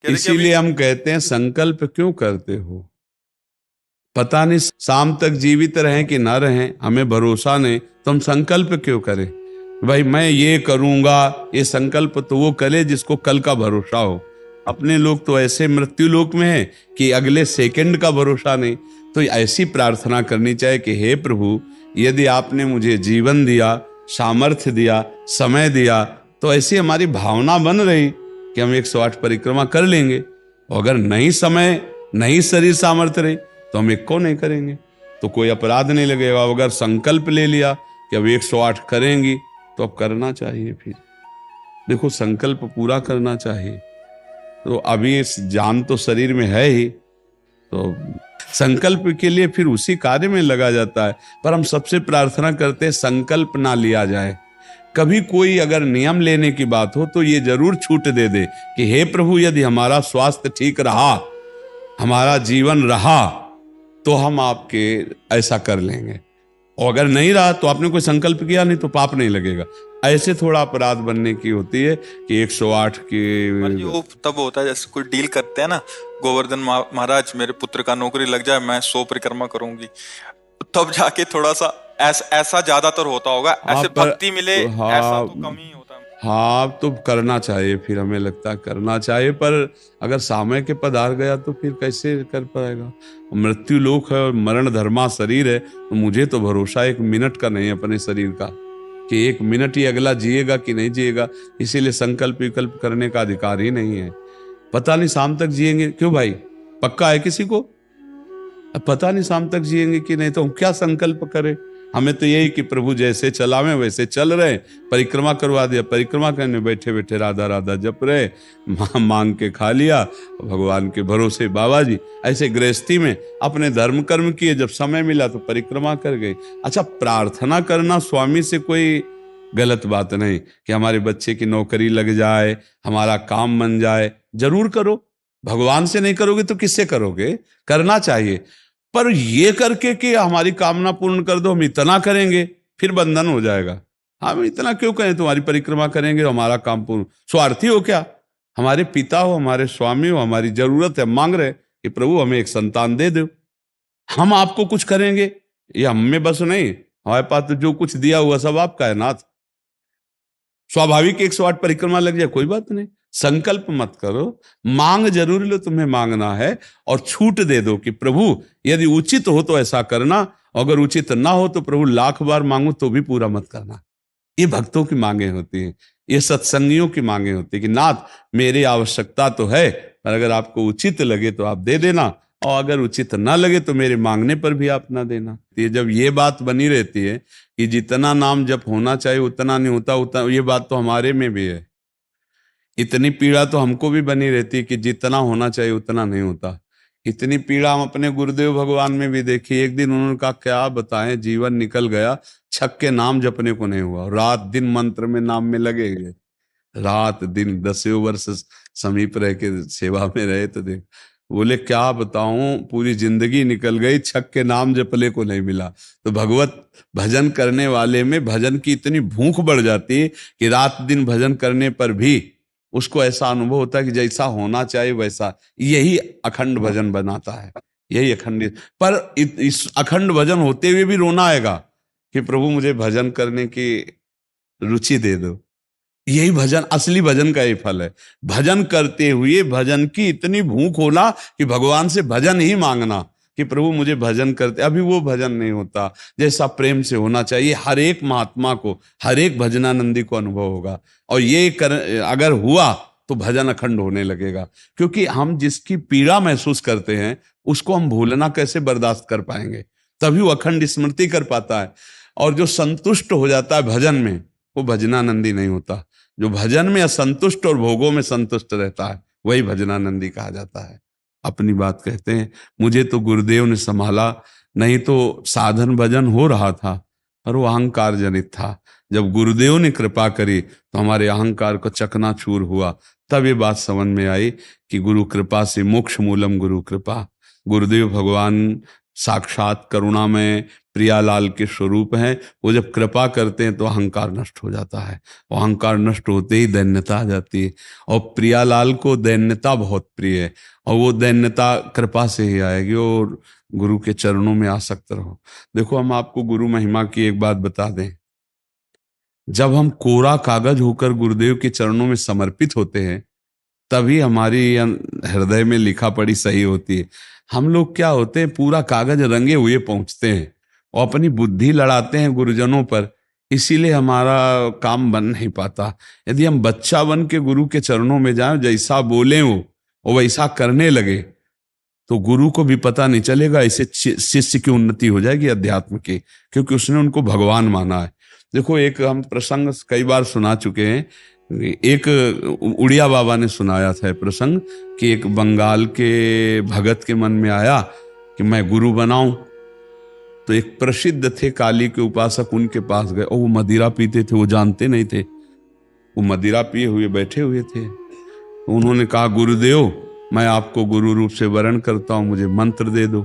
इसीलिए हम कहते हैं संकल्प क्यों करते हो? पता नहीं शाम तक जीवित रहें कि ना रहें, हमें भरोसा नहीं, तो हम संकल्प क्यों करें? भाई मैं ये करूंगा, ये संकल्प तो वो करे जिसको कल का भरोसा हो। अपने लोग तो ऐसे मृत्यु लोक में हैं कि अगले सेकंड का भरोसा नहीं। तो ऐसी प्रार्थना करनी चाहिए कि हे प्रभु, यदि आपने मुझे जीवन दिया, सामर्थ्य दिया, समय दिया, तो ऐसी हमारी भावना बन रही कि हम 108 परिक्रमा कर लेंगे। और अगर नहीं समय, नहीं शरीर सामर्थ्य रही, तो हम एक को नहीं करेंगे, तो कोई अपराध नहीं लगेगा। अगर संकल्प ले लिया कि अब 108 करेंगी, तो अब करना चाहिए। फिर देखो, संकल्प पूरा करना चाहिए। तो अभी जान तो शरीर में है ही, तो संकल्प के लिए फिर उसी कार्य में लगा जाता है। पर हम सबसे प्रार्थना करते हैं संकल्प ना लिया जाए। कभी कोई अगर नियम लेने की बात हो तो ये जरूर छूट दे दे कि हे प्रभु, यदि हमारा स्वास्थ्य ठीक रहा, हमारा जीवन रहा, तो हम आपके ऐसा कर लेंगे। और अगर नहीं रहा तो आपने कोई संकल्प किया नहीं, तो पाप नहीं लगेगा। ऐसे थोड़ा अपराध बनने की होती है कि 108 की वो तब होता है जैसे कोई डील करते हैं ना, गोवर्धन महाराज मेरे पुत्र का नौकरी लग जाए, मैं 100 परिक्रमा करूंगी, तब जाके थोड़ा सा ऐसा ज्यादातर होता होगा। ऐसे भक्ति मिले ऐसा तो कम ही होता है। हाँ, तो करना चाहिए, फिर हमें लगता है करना चाहिए। पर अगर समय के पधार गया तो फिर कैसे कर पाएगा? मृत्यु लोक है और मरण धर्मा शरीर है, तो मुझे तो भरोसा 1 मिनट का नहीं अपने शरीर का कि 1 मिनट ही अगला जिएगा कि नहीं जिएगा। इसीलिए संकल्प विकल्प करने का अधिकार ही नहीं है। पता नहीं शाम तक जिएंगे, क्यों भाई? पक्का है किसी को? अब पता नहीं शाम तक जिएंगे कि नहीं, तो हम क्या संकल्प करें? हमें तो यही कि प्रभु जैसे चलावे वैसे चल रहे। परिक्रमा करवा दिया, परिक्रमा करने बैठे बैठे राधा राधा जप रहे, मांग के खा लिया, भगवान के भरोसे बाबा जी। ऐसे गृहस्थी में अपने धर्म कर्म किए, जब समय मिला तो परिक्रमा कर गए। अच्छा, प्रार्थना करना स्वामी से कोई गलत बात नहीं कि हमारे बच्चे की नौकरी लग जाए, हमारा काम बन जाए, जरूर करो। भगवान से नहीं करोगे तो किससे करोगे? करना चाहिए। पर ये करके कि हमारी कामना पूर्ण कर दो, हम इतना करेंगे, फिर बंधन हो जाएगा। हम इतना क्यों करें? तुम्हारी परिक्रमा करेंगे हमारा काम पूर्ण। स्वार्थी हो क्या? हमारे पिता हो, हमारे स्वामी हो, हमारी जरूरत है, मांग रहे कि प्रभु हमें एक संतान दे दो, हम आपको कुछ करेंगे। ये हम में बस नहीं, हमारे पास तो जो कुछ दिया हुआ सब आपका है नाथ। स्वाभाविक 108 परिक्रमा लग जाए, कोई बात नहीं। संकल्प मत करो, मांग जरूर लो, तुम्हें मांगना है। और छूट दे दो कि प्रभु यदि उचित हो तो ऐसा करना, अगर उचित ना हो तो प्रभु लाख बार मांगो तो भी पूरा मत करना। ये भक्तों की मांगे होती हैं, ये सत्संगियों की मांगे होती है कि नाथ मेरी आवश्यकता तो है, पर अगर आपको उचित लगे तो आप दे देना, और अगर उचित ना लगे तो मेरे मांगने पर भी आप ना देना। ये जब ये बात बनी रहती है कि जितना नाम जप होना चाहिए उतना नहीं होता, उतना, ये बात तो हमारे में भी है। इतनी पीड़ा तो हमको भी बनी रहती है कि जितना होना चाहिए उतना नहीं होता। इतनी पीड़ा हम अपने गुरुदेव भगवान में भी देखी। एक दिन उन्होंने कहा क्या बताएं, जीवन निकल गया, छक के नाम जपने को नहीं हुआ, रात दिन मंत्र में नाम में लगे गए, रात दिन 10 वर्ष समीप रह के सेवा में रहे। तो देख, बोले क्या बताऊं, पूरी जिंदगी निकल गई, छक के नाम जपले को नहीं मिला। तो भगवत भजन करने वाले में भजन की इतनी भूख बढ़ जाती है कि रात दिन भजन करने पर भी उसको ऐसा अनुभव होता है कि जैसा होना चाहिए वैसा। यही अखंड भजन बनाता है, यही अखंड। पर इस अखंड भजन होते हुए भी रोना आएगा कि प्रभु मुझे भजन करने की रुचि दे दो। यही भजन, असली भजन का ही फल है। भजन करते हुए भजन की इतनी भूख होना कि भगवान से भजन ही मांगना कि प्रभु मुझे भजन करते। अभी वो भजन नहीं होता जैसा प्रेम से होना चाहिए। हर एक महात्मा को, हर एक भजनानंदी को अनुभव होगा। और ये अगर हुआ तो भजन अखंड होने लगेगा। क्योंकि हम जिसकी पीड़ा महसूस करते हैं उसको हम भूलना कैसे बर्दाश्त कर पाएंगे? तभी वो अखंड स्मृति कर पाता है। और जो संतुष्ट हो जाता है भजन में, वो भजनानंदी नहीं होता। जो भजन में असंतुष्ट और भोगों में संतुष्ट रहता है वही भजनानंदी कहा जाता है। अपनी बात कहते हैं, मुझे तो गुरुदेव ने संभाला, नहीं तो साधन भजन हो रहा था, पर वो अहंकार जनित था। जब गुरुदेव ने कृपा करी तो हमारे अहंकार को चकनाचूर हुआ। तब ये बात समझ में आई कि गुरु कृपा से मोक्ष मूलम गुरु कृपा। गुरुदेव भगवान साक्षात करुणामय प्रियालाल के स्वरूप हैं। वो जब कृपा करते हैं तो अहंकार नष्ट हो जाता है, और अहंकार नष्ट होते ही दैन्यता आ जाती है। और प्रियालाल को दैन्यता बहुत प्रिय है, और वो दैन्यता कृपा से ही आएगी। और गुरु के चरणों में आसक्त रहो। देखो, हम आपको गुरु महिमा की एक बात बता दें। जब हम कोरा कागज होकर गुरुदेव के चरणों में समर्पित होते हैं, तभी हमारी हृदय में लिखा पढ़ी सही होती है। हम लोग क्या होते हैं, पूरा कागज रंगे हुए पहुंचते हैं और अपनी बुद्धि लड़ाते हैं गुरुजनों पर, इसीलिए हमारा काम बन नहीं पाता। यदि हम बच्चा बन के गुरु के चरणों में जाएं, जैसा बोले वो वैसा करने लगे, तो गुरु को भी पता नहीं चलेगा। ऐसे शिष्य की उन्नति हो जाएगी अध्यात्म की, क्योंकि उसने उनको भगवान माना है। देखो, एक हम प्रसंग कई बार सुना चुके हैं। एक उड़िया बाबा ने सुनाया था प्रसंग कि एक बंगाल के भगत के मन में आया कि मैं गुरु बनाऊं। तो एक प्रसिद्ध थे काली के उपासक, उनके पास गए, और वो मदिरा पीते थे, वो जानते नहीं थे, वो मदिरा पिए हुए बैठे हुए थे। तो उन्होंने कहा, गुरुदेव, मैं आपको गुरु रूप से वरण करता हूं, मुझे मंत्र दे दो।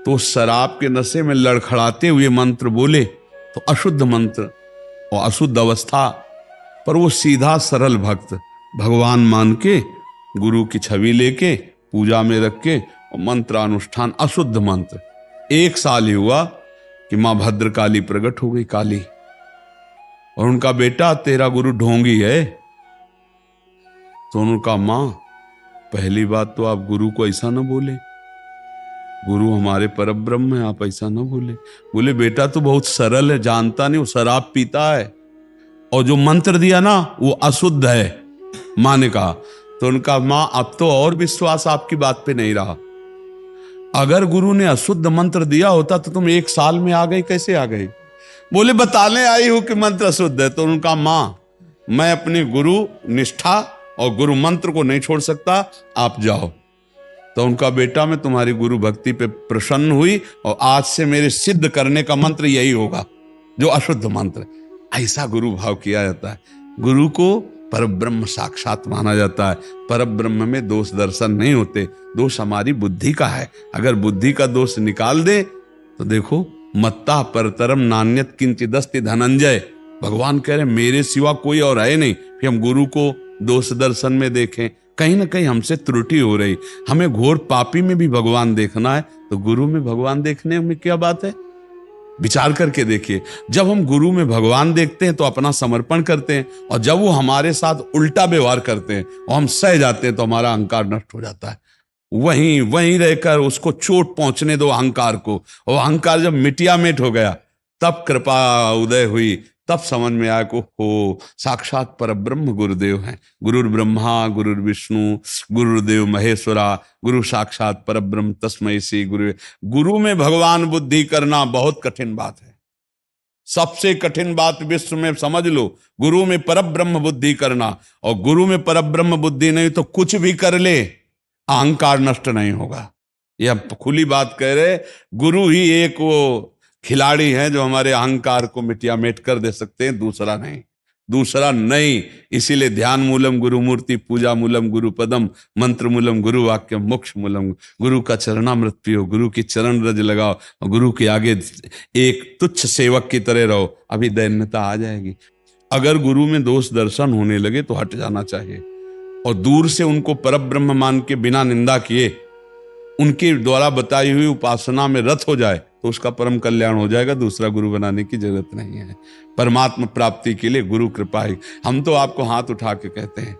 तो शराब के नशे में लड़खड़ाते हुए मंत्र बोले, तो अशुद्ध मंत्र और अशुद्ध अवस्था, पर वो सीधा सरल भक्त भगवान मान के गुरु की छवि लेके पूजा में रख के और मंत्रानुष्ठान, अशुद्ध मंत्र। 1 साल ही हुआ कि मां भद्रकाली प्रकट हो गई, काली, और उनका बेटा तेरा गुरु ढोंगी है। तो उनका मां, पहली बात तो आप गुरु को ऐसा ना बोले, गुरु हमारे परब्रह्म है, आप ऐसा ना बोले। बोले, बेटा तो बहुत सरल है, जानता नहीं, वो शराब पीता है, और जो मंत्र दिया ना वो अशुद्ध है। मां ने कहा। तो उनका, मां, अब तो और विश्वास आपकी बात पे नहीं रहा। अगर गुरु ने अशुद्ध मंत्र दिया होता तो तुम 1 साल में आ गई, कैसे आ गई? बोले, बताने आई हूं कि मंत्र अशुद्ध है। तो उनका, मां, मैं अपनी गुरु निष्ठा और गुरु मंत्र को नहीं छोड़ सकता, आप जाओ। तो उनका बेटा, मैं तुम्हारी गुरु भक्ति पे प्रसन्न हुई, और आज से मेरे सिद्ध करने का मंत्र यही होगा, जो अशुद्ध मंत्र। ऐसा गुरु भाव किया जाता है। गुरु को परब्रह्म साक्षात माना जाता है। परब्रह्म में दोष दर्शन नहीं होते, दोष हमारी बुद्धि का है। अगर बुद्धि का दोष निकाल दे तो देखो, मत्ता परतरम नान्यत किंचिदस्ति धनंजय, भगवान कह रहे मेरे सिवा कोई और है नहीं। फिर हम गुरु को दोष दर्शन में देखें, कहीं ना कहीं हमसे त्रुटि हो रही। हमें घोर पापी में भी भगवान देखना है, तो गुरु में भगवान देखने में क्या बात है? विचार करके देखिए। जब हम गुरु में भगवान देखते हैं तो अपना समर्पण करते हैं, और जब वो हमारे साथ उल्टा व्यवहार करते हैं और हम सह जाते हैं तो हमारा अहंकार नष्ट हो जाता है। वहीं रहकर उसको चोट पहुंचने दो अहंकार को, और अहंकार जब मिटिया मिट हो गया, तब कृपा उदय हुई, तब समझ में आया को हो साक्षात परब्रह्म गुरुदेव हैं। गुरुर् ब्रह्मा गुरुर् विष्णु गुरुदेव महेश्वरा, गुरु साक्षात परब्रह्म तस्मै श्री गुरु। गुरु में भगवान बुद्धि करना बहुत कठिन बात है, सबसे कठिन बात विश्व में, समझ लो। गुरु में परब्रह्म बुद्धि करना, और गुरु में परब्रह्म बुद्धि नहीं तो कुछ भी कर ले, अहंकार नष्ट नहीं होगा। यह खुली बात कह रहे। गुरु ही एक वो खिलाड़ी हैं जो हमारे अहंकार को मिटिया मेट कर दे सकते हैं, दूसरा नहीं। इसीलिए ध्यान मूलम गुरु मूर्ति, पूजा मूलम गुरु पदम, मंत्र मूलम गुरु वाक्यम, मोक्ष मूलम। गुरु का चरणामृत पियो, गुरु की चरण रज लगाओ, और गुरु के आगे एक तुच्छ सेवक की तरह रहो, अभी दैन्यता आ जाएगी। अगर गुरु में दोष दर्शन होने लगे तो हट जाना चाहिए, और दूर से उनको परब्रह्म मान के बिना निंदा किए उनके द्वारा बताई हुई उपासना में रत हो जाए तो उसका परम कल्याण हो जाएगा। दूसरा गुरु बनाने की जरूरत नहीं है। परमात्मा प्राप्ति के लिए गुरु कृपा ही। हम तो आपको हाथ उठा के कहते हैं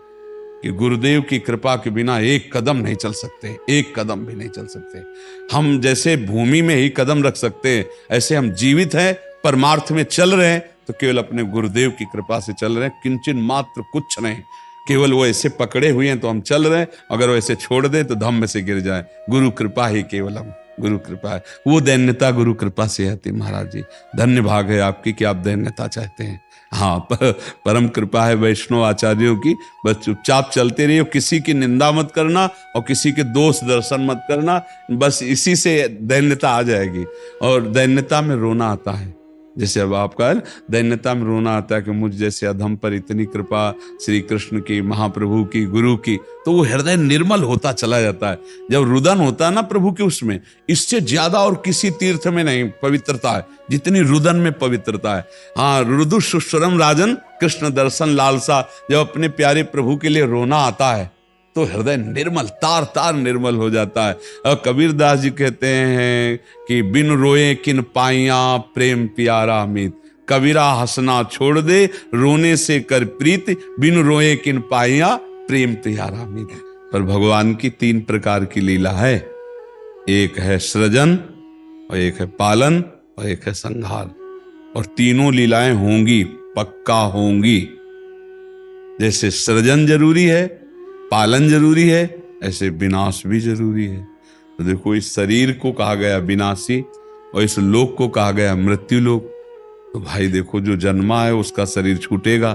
कि गुरुदेव की कृपा के बिना एक कदम नहीं चल सकते, एक कदम भी नहीं चल सकते। हम जैसे भूमि में ही कदम रख सकते हैं, ऐसे हम जीवित हैं, परमार्थ में चल रहे हैं तो केवल अपने गुरुदेव की कृपा से चल रहे हैं, किंचन मात्र कुछ नहीं। केवल वो ऐसे पकड़े हुए हैं तो हम चल रहे हैं, अगर वो ऐसे छोड़ दे तो धम्म से गिर जाए। गुरु कृपा ही केवलम, गुरु कृपा है। वो दैन्यता गुरु कृपा से आती। महाराज जी, धन्य भाग है आपकी कि आप दैन्यता चाहते हैं। हाँ, परम कृपा है वैष्णव आचार्यों की। बस चुपचाप चलते रहिए, किसी की निंदा मत करना और किसी के दोष दर्शन मत करना। बस इसी से दैन्यता आ जाएगी, और दैन्यता में रोना आता है। जैसे अब आपका दैन्यता में रोना आता है कि मुझ जैसे अधम पर इतनी कृपा श्री कृष्ण की, महाप्रभु की, गुरु की, तो वो हृदय निर्मल होता चला जाता है। जब रुदन होता है ना प्रभु के, उसमें इससे ज्यादा और किसी तीर्थ में नहीं पवित्रता है जितनी रुदन में पवित्रता है। हाँ, रुदु सुश्रम राजन कृष्ण दर्शन लालसा, जब अपने प्यारे प्रभु के लिए रोना आता है तो हृदय निर्मल, तार तार निर्मल हो जाता है। और कबीर दास जी कहते हैं कि बिन रोए किन पाइया प्रेम प्यारा मीत, कबीरा हंसना छोड़ दे रोने से कर प्रीत, बिन रोए किन पाइया प्रेम प्यारा मीत। पर भगवान की 3 प्रकार की लीला है, एक है सृजन और एक है पालन और एक है संहार, और तीनों लीलाएं होंगी, पक्का होंगी। जैसे सृजन जरूरी है, पालन जरूरी है, ऐसे विनाश भी जरूरी है। तो देखो, इस शरीर को कहा गया विनाशी और इस लोक को कहा गया मृत्यु लोक। तो भाई देखो, जो जन्मा है उसका शरीर छूटेगा,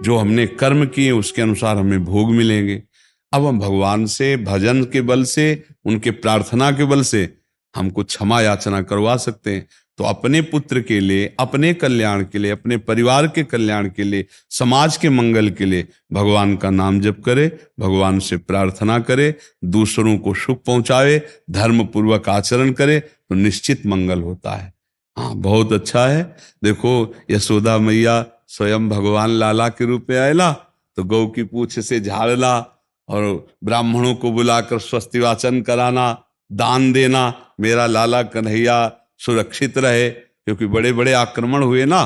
जो हमने कर्म किए उसके अनुसार हमें भोग मिलेंगे। अब हम भगवान से भजन के बल से, उनके प्रार्थना के बल से हमको क्षमा याचना करवा सकते हैं। तो अपने पुत्र के लिए, अपने कल्याण के लिए, अपने परिवार के कल्याण के लिए, समाज के मंगल के लिए भगवान का नाम जप करे, भगवान से प्रार्थना करे, दूसरों को सुख पहुंचावे, धर्म पूर्वक आचरण करे, तो निश्चित मंगल होता है। हाँ, बहुत अच्छा है। देखो, यशोदा मैया स्वयं भगवान लाला के रूप में आयला तो गौ की पूंछ से झाड़ना और ब्राह्मणों को बुलाकर स्वस्ति वाचन कराना, दान देना, मेरा लाला कन्हैया सुरक्षित रहे। क्योंकि बड़े बड़े आक्रमण हुए ना,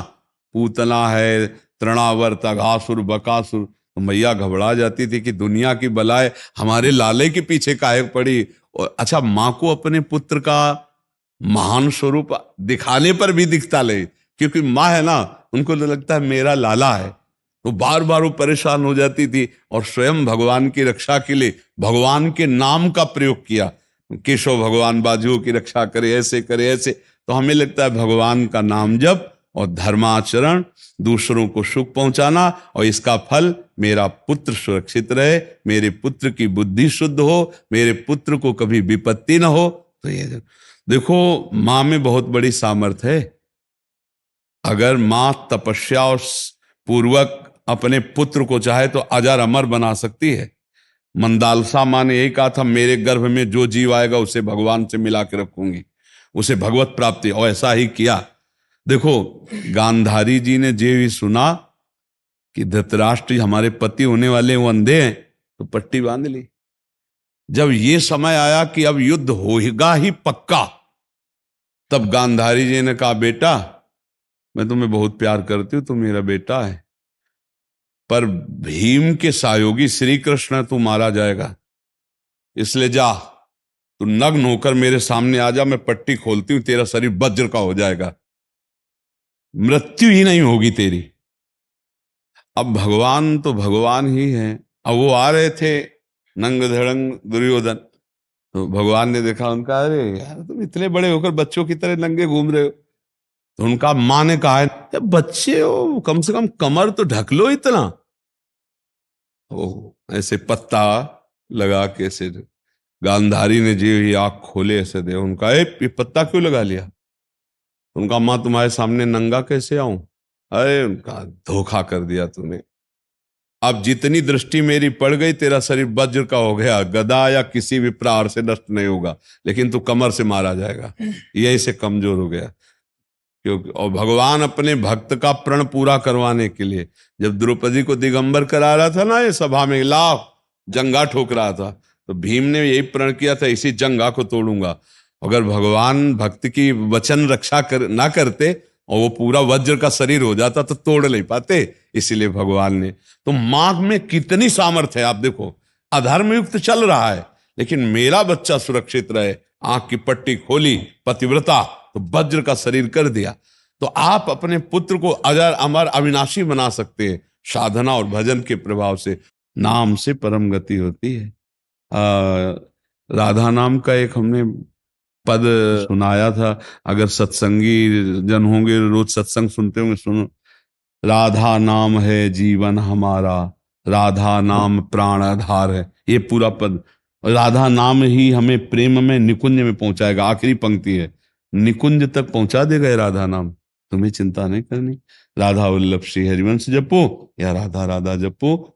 पूतना है, तृणावर्त, अघासुर, बकासुर, तो मैया घबरा जाती थी कि दुनिया की बलाएं हमारे लाले के पीछे काहे पड़ी। और अच्छा, माँ को अपने पुत्र का महान स्वरूप दिखाने पर भी दिखता ले, क्योंकि माँ है ना, उनको तो लगता है मेरा लाला है, तो बार बार वो परेशान हो जाती थी। और स्वयं भगवान की रक्षा के लिए भगवान के नाम का प्रयोग किया, केशव भगवान बाजुओं की रक्षा करे, ऐसे करे, ऐसे। तो हमें लगता है भगवान का नाम जप और धर्माचरण, दूसरों को सुख पहुंचाना, और इसका फल मेरा पुत्र सुरक्षित रहे, मेरे पुत्र की बुद्धि शुद्ध हो, मेरे पुत्र को कभी विपत्ति ना हो। तो ये देखो, माँ में बहुत बड़ी सामर्थ्य है। अगर माँ तपस्या और पूर्वक अपने पुत्र को चाहे तो अजर अमर बना सकती है। मंदालसा माँ ने यही कहा था, मेरे गर्भ में जो जीव आएगा उसे भगवान से मिला के रखूंगी, उसे भगवत प्राप्ति, और ऐसा ही किया। देखो, गांधारी जी ने जे भी सुना कि धृतराष्ट्र हमारे पति होने वाले वो अंधे हैं, तो पट्टी बांध ली। जब ये समय आया कि अब युद्ध होगा ही पक्का, तब गांधारी जी ने कहा, बेटा मैं तुम्हें बहुत प्यार करती हूं, तुम मेरा बेटा है, पर भीम के सहयोगी श्री कृष्ण तू मारा जाएगा, इसलिए जा, तू नग्न होकर मेरे सामने आ जा, मैं पट्टी खोलती हूं, तेरा शरीर वज्र का हो जाएगा, मृत्यु ही नहीं होगी तेरी। अब भगवान तो भगवान ही है। अब वो आ रहे थे नंग धड़ंग दुर्योधन, तो भगवान ने देखा उनका, अरे यार तुम इतने बड़े होकर बच्चों की तरह नंगे घूम रहे हो। तो उनका माँ ने कहा है, बच्चे हो, कम से कम कमर तो ढक लो इतना। ओ ऐसे पत्ता लगा के ऐसे गांधारी ने जी ही आंख खोले ऐसे दे, उनका ये पत्ता क्यों लगा लिया? उनका, माँ तुम्हारे सामने नंगा कैसे आऊं? अरे उनका, धोखा कर दिया तूने। अब जितनी दृष्टि मेरी पड़ गई, तेरा शरीर वज्र का हो गया, गदा या किसी भी प्रहार से नष्ट नहीं होगा, लेकिन तू कमर से मारा जाएगा। यही से कमजोर हो गया। क्योंकि और भगवान अपने भक्त का प्रण पूरा करवाने के लिए जब द्रौपदी को दिगंबर करा रहा था ना, ये सभा में लाभ जंगा ठोक रहा था, तो भीम ने यही प्रण किया था, इसी जंगा को तोड़ूंगा। अगर भगवान भक्त की वचन रक्षा ना करते और वो पूरा वज्र का शरीर हो जाता तो तोड़ नहीं पाते। इसीलिए भगवान ने, तो मां में कितनी सामर्थ्य है। आप देखो, अधर्म युक्त चल रहा है, लेकिन मेरा बच्चा सुरक्षित रहे, आंख की पट्टी खोली, पतिव्रता, तो वज्र का शरीर कर दिया। तो आप अपने पुत्र को अजर अमर अविनाशी बना सकते हैं साधना और भजन के प्रभाव से। नाम से परम गति होती है। राधा नाम का एक हमने पद सुनाया था, अगर सत्संगी जन होंगे, रोज सत्संग सुनते होंगे, सुनो, राधा नाम है जीवन हमारा, राधा नाम प्राण आधार है। ये पूरा पद, राधा नाम ही हमें प्रेम में निकुंज में पहुंचाएगा। आखिरी पंक्ति है, निकुंज तक पहुंचा देगा ये राधा नाम। तुम्हें चिंता नहीं करनी। राधा वल्लभ श्री हरिवंश जपो या राधा राधा जपो,